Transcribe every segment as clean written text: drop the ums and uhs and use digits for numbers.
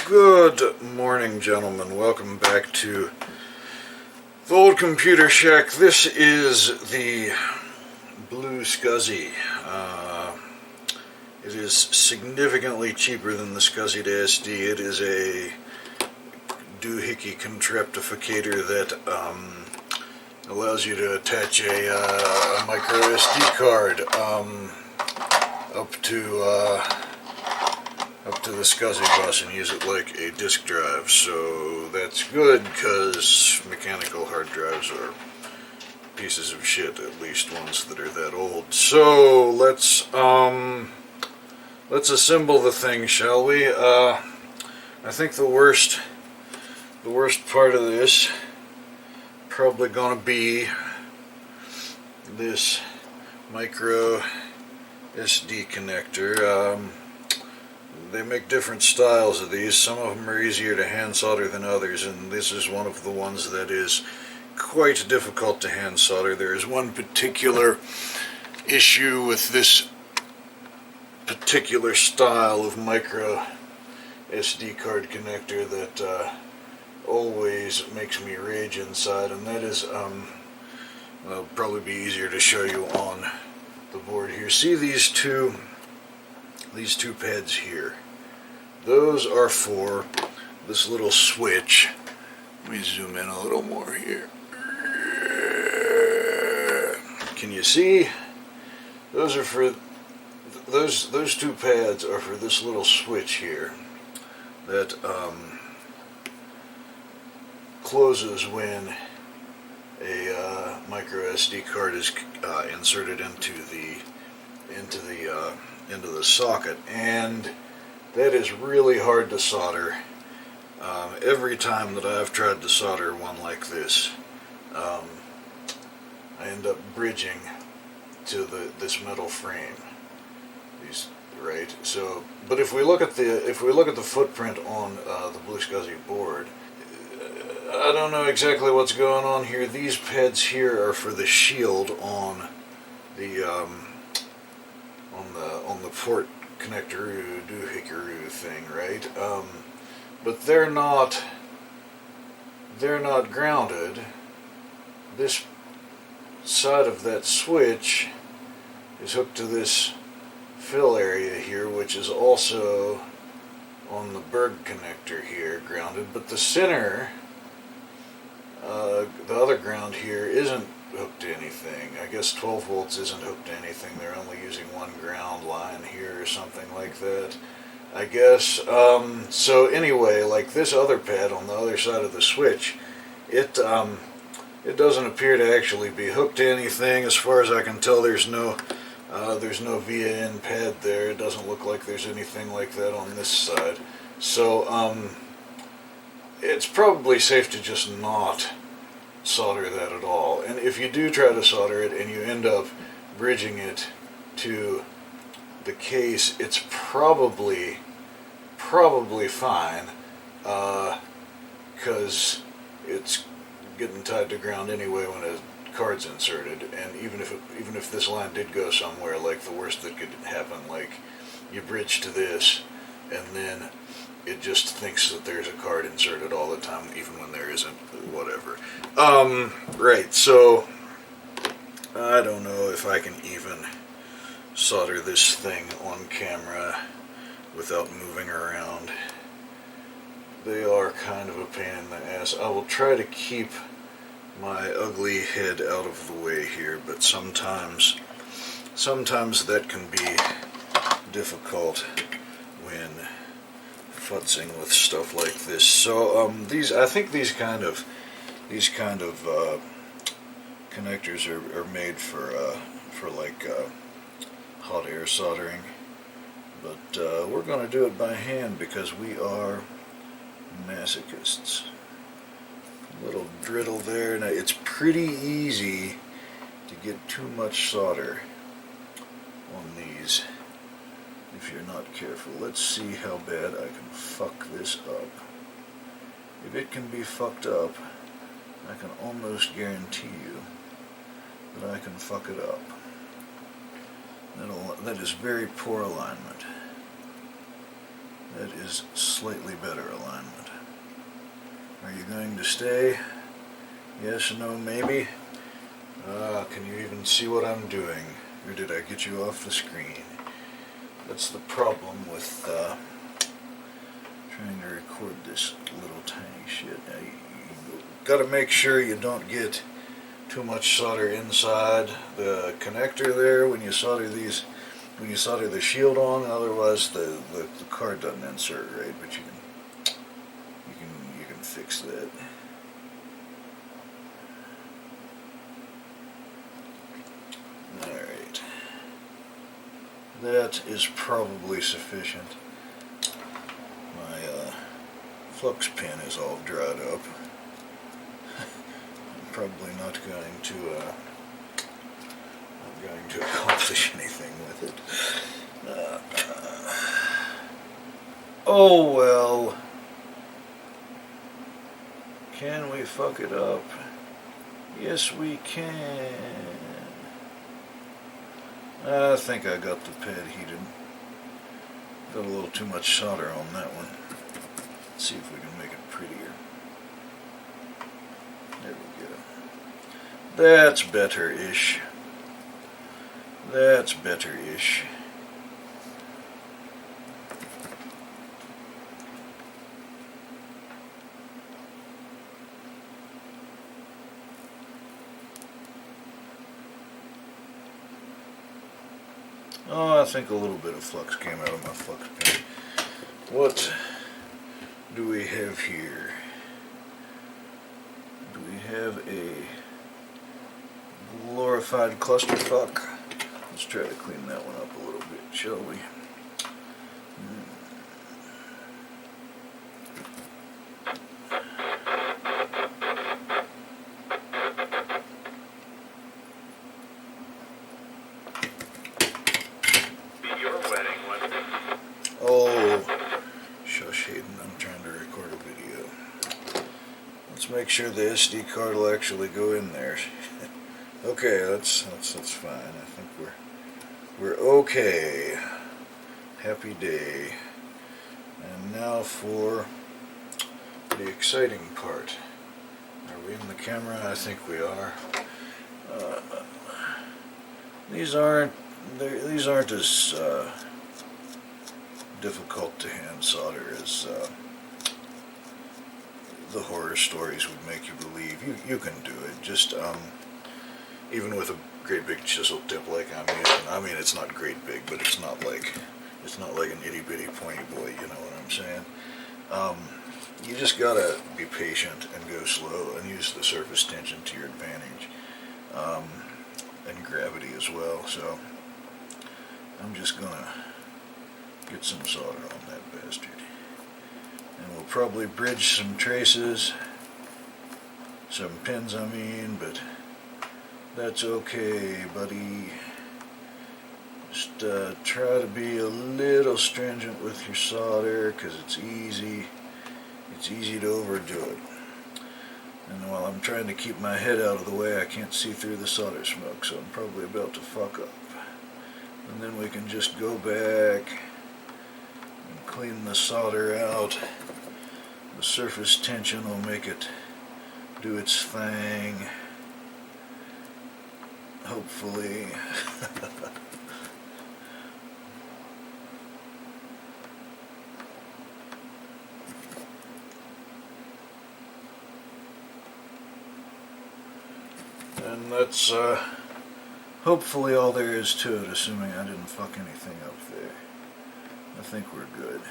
Good morning, gentlemen. Welcome back to the old computer shack. This is the BlueSCSI. It is significantly cheaper than the SCSI-to-SD. It is a doohickey contraptificator that allows you to attach a micro SD card up to the SCSI bus and use it like a disk drive. So that's good because mechanical hard drives are pieces of shit, at least ones that are that old. So let's assemble the thing, shall we? I think the worst part of this probably gonna be this micro SD connector. They make different styles of these. Some of them are easier to hand solder than others, and this is one of the ones that is quite difficult to hand solder. There is one particular issue with this particular style of micro SD card connector that always makes me rage inside, and that is, well, it'll probably be easier to show you on the board here. See these two pads here? Those are for this little switch. Let me zoom in a little more here. Can you see? Those are for those two pads are for this little switch here that closes when a micro SD card is inserted into the socket, and that is really hard to solder. Every time that I've tried to solder one like this, I end up bridging to this metal frame. Right. So, but if we look at the footprint on the BlueSCSI board, I don't know exactly what's going on here. These pads here are for the shield on the port connector doohickaroo thing, right? But they're not grounded. This side of that switch is hooked to this fill area here, which is also on the berg connector here, grounded, but the center, the other ground here, isn't hooked to anything. I guess 12 volts isn't hooked to anything. They're only using one ground line here or something like that, I guess. So anyway, like this other pad on the other side of the switch, it doesn't appear to actually be hooked to anything. As far as I can tell, there's no via-in pad there. It doesn't look like there's anything like that on this side. So it's probably safe to just not solder that at all. And if you do try to solder it and you end up bridging it to the case, it's probably fine, because it's getting tied to ground anyway when a card's inserted. And even if this line did go somewhere, like the worst that could happen, like you bridge to this and then it just thinks that there's a card inserted all the time, even when there isn't, whatever. Right, so I don't know if I can even solder this thing on camera without moving around. They are kind of a pain in the ass. I will try to keep my ugly head out of the way here, but sometimes that can be difficult when futzing with stuff like this. So I think these kind of connectors are made for like hot air soldering, but we're going to do it by hand because we are masochists. Little driddle there. Now it's pretty easy to get too much solder on these if you're not careful. Let's see how bad I can fuck this up. If it can be fucked up, I can almost guarantee you that I can fuck it up. That is very poor alignment. That is slightly better alignment. Are you going to stay? Yes, no, maybe? Can you even see what I'm doing? Or did I get you off the screen? That's the problem with trying to record this little tiny shit. Now you gotta make sure you don't get too much solder inside the connector there when you solder these, when you solder the shield on. Otherwise, the card doesn't insert right. But you can fix that. All right, that is probably sufficient. My flux pin is all dried up. I'm probably not going to accomplish anything with it. Oh well. Can we fuck it up? Yes, we can. I think I got the pad heated. Got a little too much solder on that one. Let's see if we can make it prettier. There we go. That's better-ish. That's better-ish. Oh, I think a little bit of flux came out of my flux pin. What do we have here? Do we have a glorified clusterfuck? Let's try to clean that one up a little bit, shall we? Oh, shush, Hayden, I'm trying to record a video. Let's make sure the SD card will actually go in there. Okay, that's fine. I think we're okay. Happy day. And now for the exciting part. Are we in the camera? I think we are. These aren't as difficult to hand solder as the horror stories would make you believe. You can do it. Just even with a great big chisel tip like I'm using. I mean, it's not great big, but it's not like an itty bitty pointy boy. You know what I'm saying? You just gotta be patient and go slow and use the surface tension to your advantage, and gravity as well. So I'm just gonna get some solder on that bastard. And we'll probably bridge some traces, some pins I mean, but that's okay, buddy. Just try to be a little stringent with your solder, because it's easy to overdo it. And while I'm trying to keep my head out of the way, I can't see through the solder smoke, so I'm probably about to fuck up. And then we can just go back and clean the solder out. The surface tension will make it do its thing. Hopefully. And that's hopefully all there is to it, assuming I didn't fuck anything up there. I think we're good.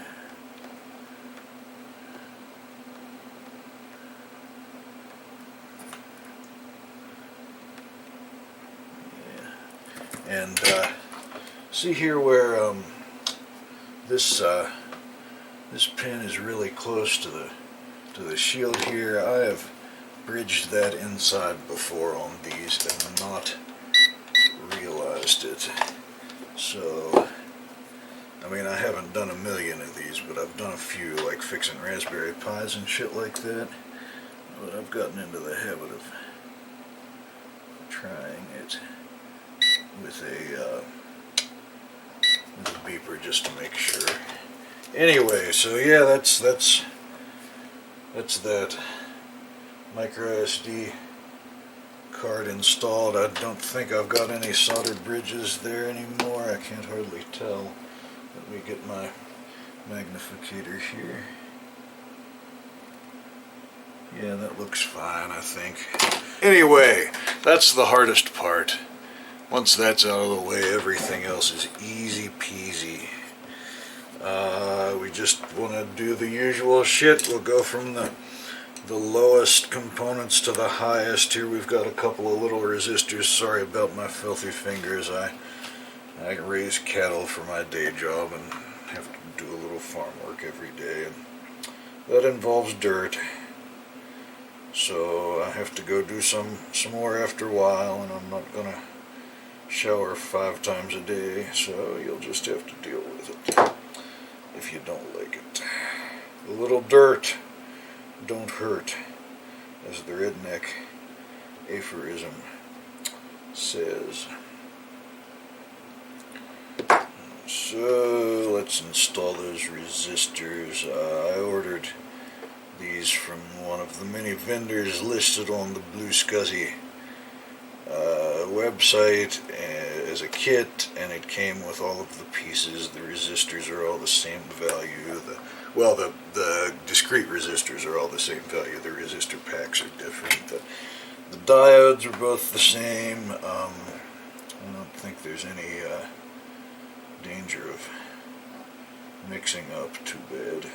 Yeah. And see here where this pin is really close to the shield here. I have bridged that inside before on these and not realized it. So, I mean, I haven't done a million of these, but I've done a few, like fixing Raspberry Pis and shit like that. But I've gotten into the habit of trying it with a beeper just to make sure. Anyway, so yeah, that's that micro SD card installed. I don't think I've got any soldered bridges there anymore. I can't hardly tell. Let me get my magnificator here. Yeah, that looks fine, I think. Anyway, that's the hardest part. Once that's out of the way, everything else is easy peasy. We just want to do the usual shit. We'll go from the lowest components to the highest. Here we've got a couple of little resistors. Sorry about my filthy fingers. I raise cattle for my day job and have to do a little farm work every day, and that involves dirt. So I have to go do some more after a while, and I'm not gonna shower 5 times a day, so you'll just have to deal with it if you don't like it. A little dirt don't hurt, as the redneck aphorism says. So let's install those resistors. I ordered these from one of the many vendors listed on the BlueSCSI website as a kit, and it came with all of the pieces. The resistors are all the same value. The discrete resistors are all the same value. The resistor packs are different. The diodes are both the same. I don't think there's any danger of mixing up too bad.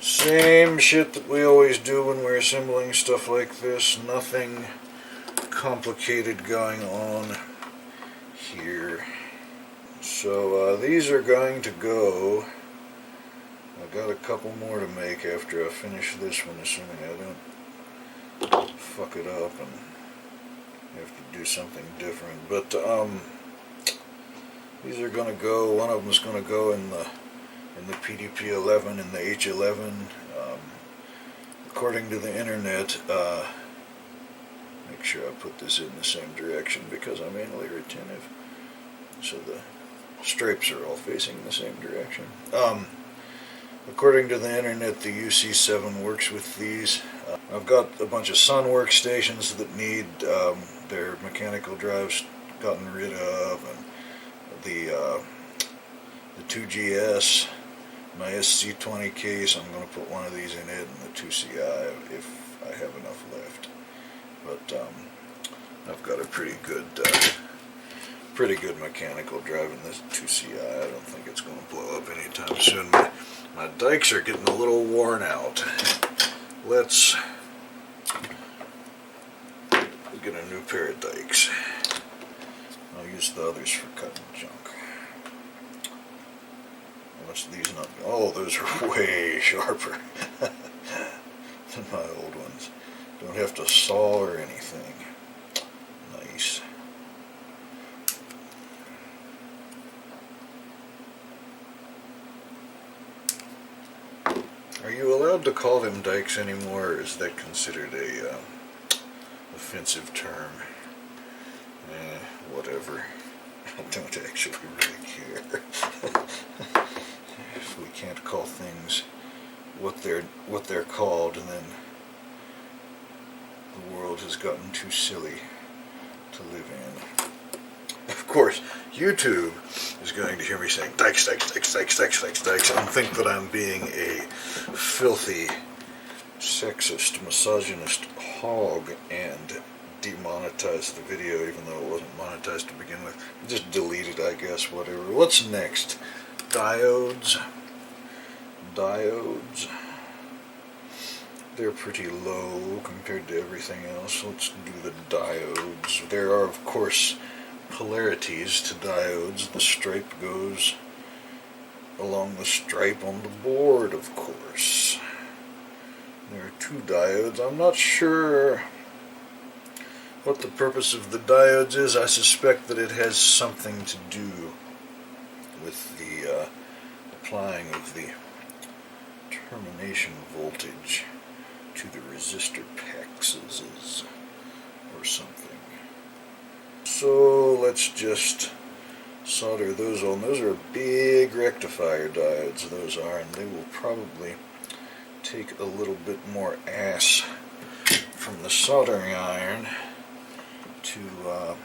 Same shit that we always do when we're assembling stuff like this. Nothing complicated going on here. So these are going to go. I've got a couple more to make after I finish this one, assuming I don't fuck it up and have to do something different. But these are going to go. One of them is going to go in the PDP-11 and the H11. According to the internet, make sure I put this in the same direction because I'm anally retentive, so the stripes are all facing the same direction. According to the internet, the UC7 works with these. I've got a bunch of Sun workstations that need their mechanical drives gotten rid of, and the 2GS, my SC20 case, I'm going to put one of these in it, and the 2CI if I have enough left. But I've got a pretty good mechanical drive in this 2CI. I don't think it's going to blow up anytime soon. My dikes are getting a little worn out. Let's get a new pair of dikes. I'll use the others for cutting junk. Unless these not... Oh, those are way sharper than my old ones. Don't have to saw or anything. Nice. Are you allowed to call them dikes anymore, or is that considered a offensive term? Whatever. I don't actually really care. If we can't call things what they're called, and then the world has gotten too silly to live in. Of course, YouTube is going to hear me saying dikes, dikes, dikes, dikes, dikes, dikes, dikes, and think that I'm being a filthy, sexist, misogynist hog and demonetize the video, even though it wasn't monetized to begin with. Just delete it, I guess, whatever. What's next? Diodes. Diodes. They're pretty low compared to everything else. Let's do the diodes. There are, of course, polarities to diodes. The stripe goes along the stripe on the board, of course. There are 2 diodes. I'm not sure what the purpose of the diodes is. I suspect that it has something to do with the applying of the termination voltage to the resistor packs. or something. So let's just solder those on. Those are big rectifier diodes, those are, and they will probably take a little bit more ass from the soldering iron to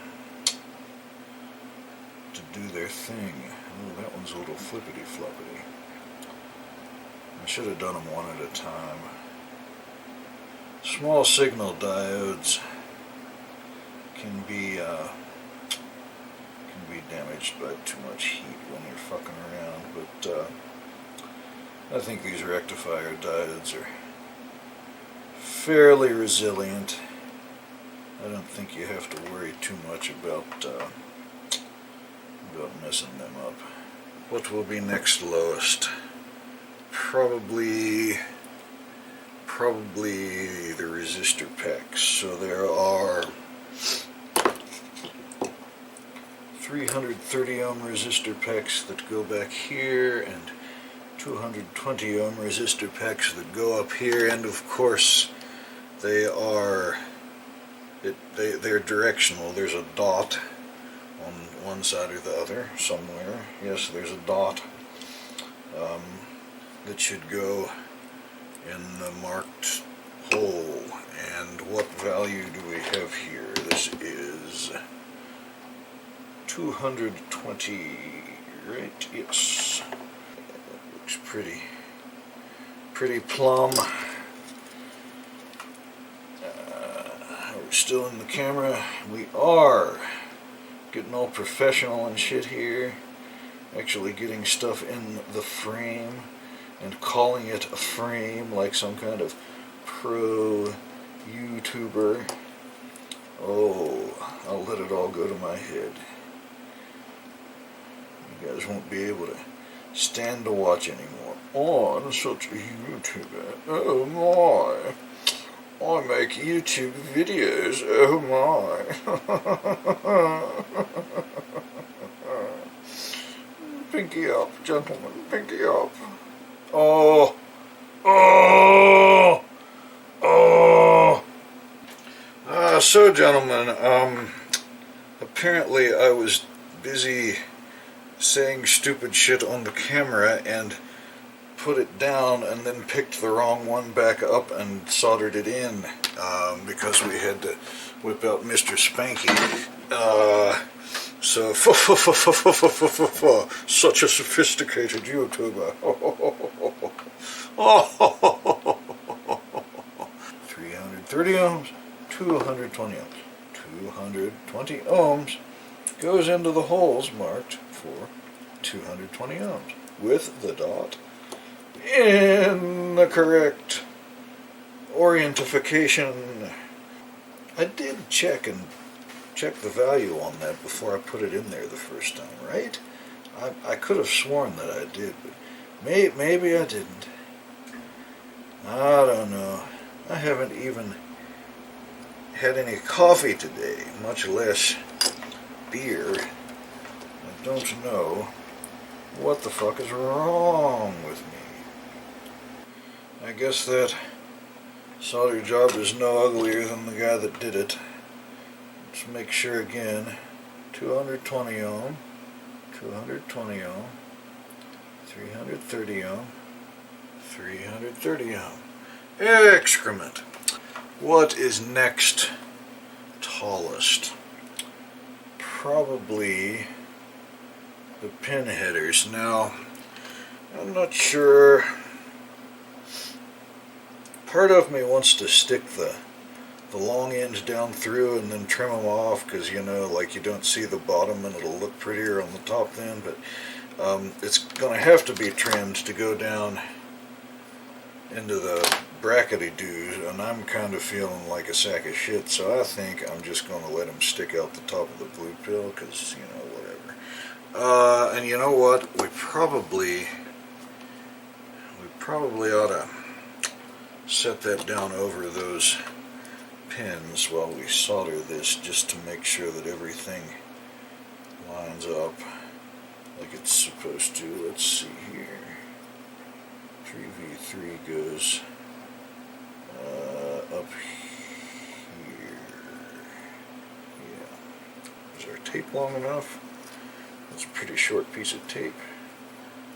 do their thing. Oh, that one's a little flippity floppity. I should have done them one at a time. Small signal diodes can be damaged by too much heat when you're fucking around, but I think these rectifier diodes are fairly resilient. I don't think you have to worry too much about messing them up. What will be next lowest? Probably the resistor packs. So there are 330 ohm resistor packs that go back here, and 220 ohm resistor packs that go up here, and of course they're directional. There's a dot on one side or the other somewhere. Yes, there's a dot that should go in the marked hole. And what value do we have here? This is 220, right? Yes. That looks pretty plumb. We're still in the camera. We are getting all professional and shit here. Actually getting stuff in the frame and calling it a frame like some kind of pro YouTuber. Oh, I'll let it all go to my head. You guys won't be able to stand to watch anymore. Oh, I'm such a YouTuber. Oh my. I make YouTube videos. Oh my. Pinky up, gentlemen. Pinky up. Oh. Oh. Oh. So gentlemen, apparently I was busy saying stupid shit on the camera and put it down and then picked the wrong one back up and soldered it in because we had to whip out Mr. Spanky. So, such a sophisticated YouTuber. 330 ohms, 220 ohms. 220 ohms goes into the holes marked for 220 ohms with the dot in the correct orientification. I did check the value on that before I put it in there the first time, right? I could have sworn that I did, but maybe I didn't. I don't know. I haven't even had any coffee today, much less beer. I don't know what the fuck is wrong with me. I guess that solder job is no uglier than the guy that did it. Let's make sure again. 220 ohm, 220 ohm, 330 ohm, 330 ohm. Excrement. What is next tallest? Probably the pin headers. Now, I'm not sure. Part of me wants to stick the long ends down through and then trim them off because, you know, like you don't see the bottom and it'll look prettier on the top then, but it's going to have to be trimmed to go down into the brackety-doos, and I'm kind of feeling like a sack of shit, so I think I'm just going to let them stick out the top of the blue pill because, you know, whatever. And you know what? We probably ought to set that down over those pins while we solder this, just to make sure that everything lines up like it's supposed to. Let's see here. 3v3 goes up here. tape long enough. That's a pretty short piece of tape.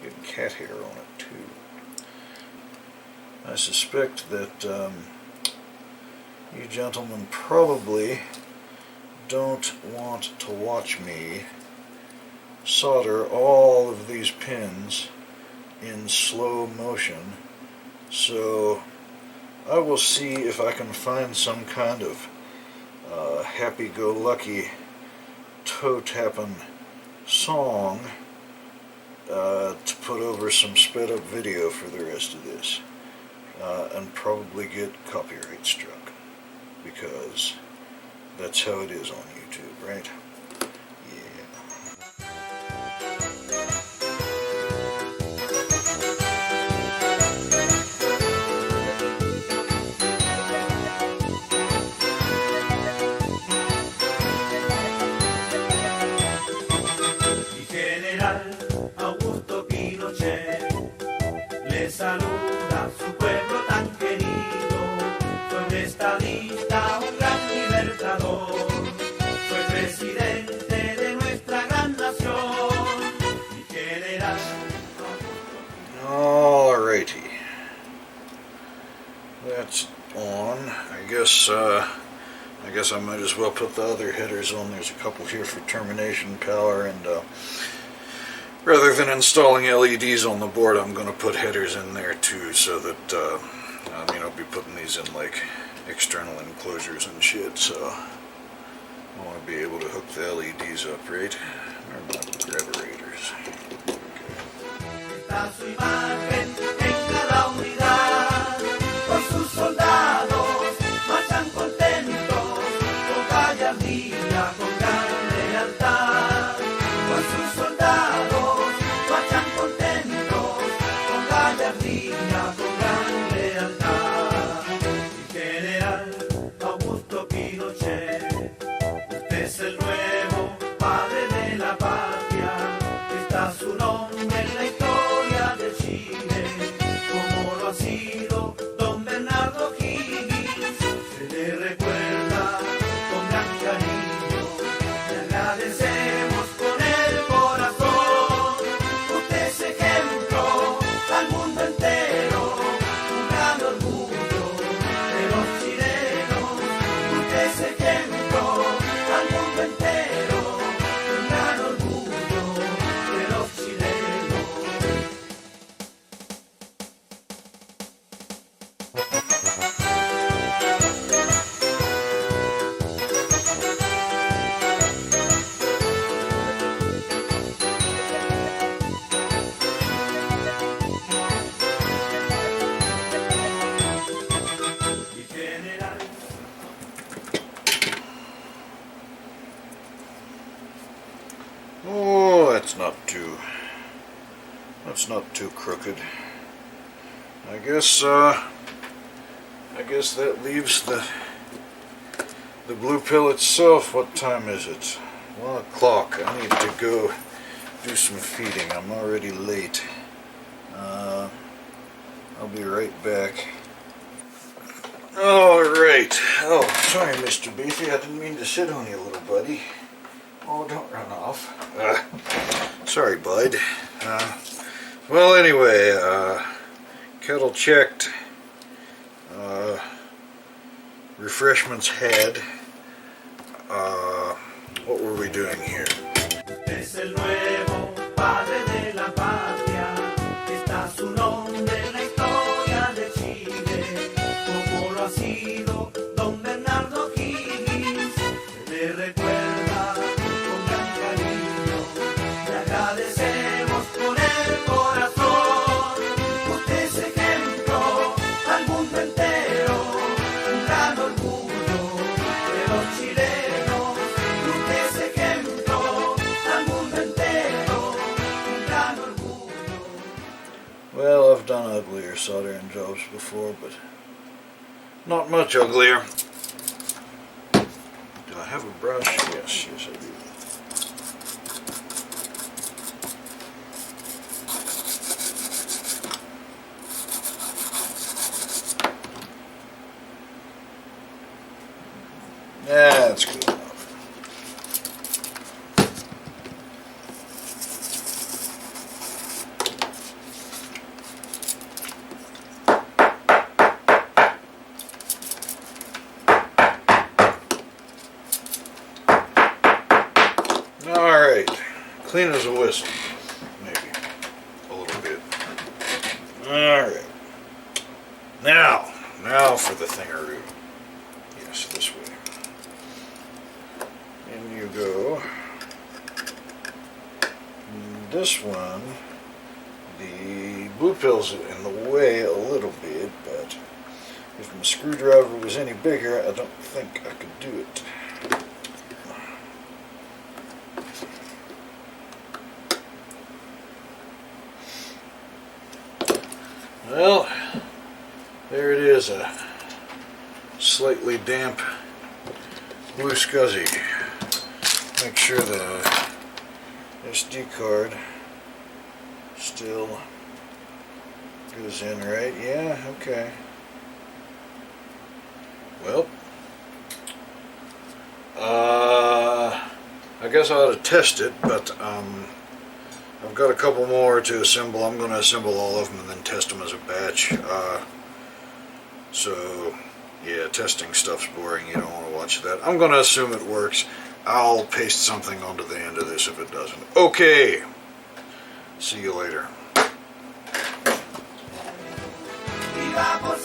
Getting cat hair on it too. I suspect that you gentlemen probably don't want to watch me solder all of these pins in slow motion, so I will see if I can find some kind of happy-go-lucky toe-tapping song to put over some sped-up video for the rest of this, and probably get copyright struck, because that's how it is on YouTube, right? Saluda a su pueblo tan querido, fue un estadista, un gran libertador, fue presidente de nuestra gran nación, mi general. Alrighty, that's on. I guess I might as well put the other headers on. There's a couple here for termination power, and rather than installing LEDs on the board, I'm going to put headers in there too, so that I'll be putting these in like external enclosures and shit. So I want to be able to hook the LEDs up, right? Where are my graverators? Su nombre en la historia de Chile, como lo ha sido don Bernardo Higgins, se le recuerda con gran cariño, le agradecemos con el corazón, usted es ejemplo al mundo entero, un gran orgullo de los chilenos, usted es ejemplo al mundo entero, un gran orgullo. Oh, that's not too crooked. I guess that leaves the blue pill itself. What time is it? 1 o'clock. I need to go do some feeding. I'm already late. I'll be right back. Alright. Oh, sorry, Mr. Beefy. I didn't mean to sit on you, little buddy. Oh, don't run off. Sorry, bud. Well, anyway, kettle checked. Refreshments had. What were we doing here? Es el nuevo padre de la patria, está su nombre en la historia de Chile, como lo ha sido don Bernardo Higgins, se le recuerda con gran cariño, le agradecemos con el corazón, usted es ejemplo al mundo entero, un gran orgullo de los chilenos, usted es ejemplo al mundo entero, un gran orgullo. Well, I've done uglier soldering jobs before, but not much uglier. Do I have a brush? Yes, I do. That's good enough. Alright, clean as a whistle, maybe, a little bit. Alright, now for the thingaroo. Yes, this way. In you go. And this one, the blue pill's in the way a little bit, but if my screwdriver was any bigger, I don't think I could do it. Well, there it is, a slightly damp BlueSCSI. Make sure the SD card still goes in right. Yeah, okay. Well, I guess I ought to test it, but I've got a couple more to assemble. I'm going to assemble all of them and then test them as a batch. So, yeah, testing stuff's boring. You don't want to watch that. I'm going to assume it works. I'll paste something onto the end of this if it doesn't. Okay. See you later. Y vamos